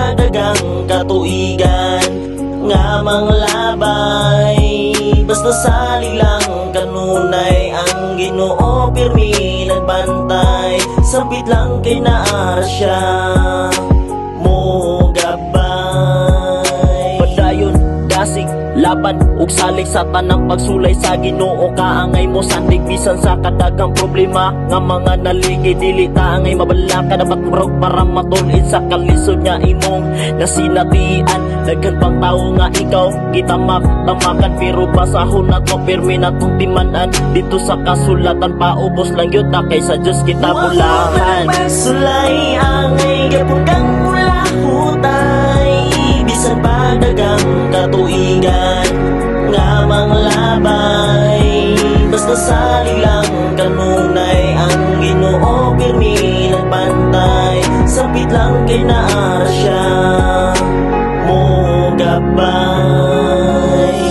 padagang katuigan nga manglabay. Basta salig lang kanunay ang Ginoo, pirmi nagbantay. Sampit lang kay naar siya mo gabay. Padayon dasig laban ug salig sa tanang pagsulay sa Ginoo, kaangay mo sandig bisan sa kadagang problema nga mga naligid. Dili taangay mabala ka dapat murag para matulid sa kalisod nga imong nasinatian. Daghan pang tao nga ikaw gitamak-tamakan, pero basahon na to pirmi na tong timanan. Dito sa kasulatan paubos lang yun na kaysa Diyos kita bulahan. Pagsulay angay gapon kang mulahutay, bisan padagang katuigan nga manglabay. Basta salig lang kanunay ang Ginoo, pirmi nagbantay. Sampit lang kay naar siya mo gabay.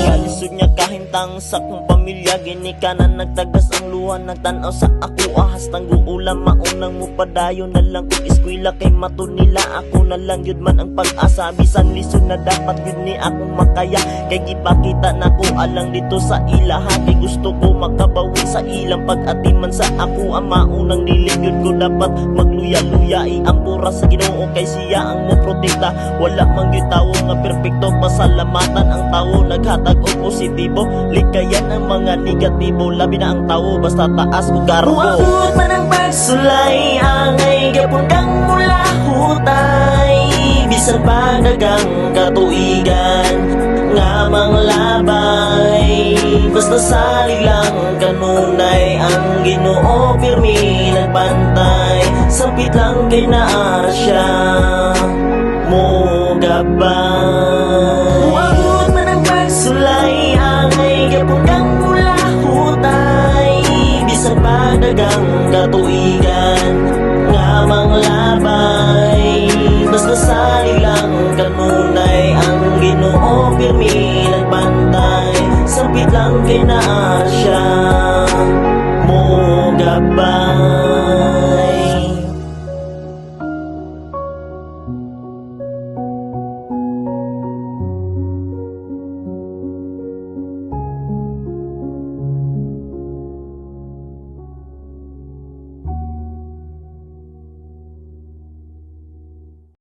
Kalisod niya kahintang sa kong pamilya, ginikanan nagtagas ang luha, nagtanaw sa ako ahas tang guulam. Maunang mo padayon na lang kung eskwela kay mato nila. Ako na lang yun man ang pag-asa, bisan lisod na dapat yun ni akong makaya. Kay gipakita na ko alang dito sa ilaha, kay gusto ko makabawi sa ilang pag-atiman sa ako. Ang maunang nilig yun ko dapat magluya-luyai ang pura sa Ginoo, kay siya ang mo protekta. Wala mang yun tao nga perfecto, pasalamatan ang tao naghatag o positibo. Likayan ang mga negatibo, labi na ang tao basta taas o garbo. Uabot man ang pagsulay angay gapon kang mulahutay, bisan padagang katuigan nga manglabay. Basta salig lang kanunay ang Ginoo, pirmi nagbantay. Sampit lang kay naar siya mo gabay. Uabot man ang pagsulay angay gapon kang mulahutay, bisan padagang katuigan nga manglabay. Basta salig lang kanunay ang Ginoo, pirmi nagbantay. Sampit lang kay naar siya mo gabay.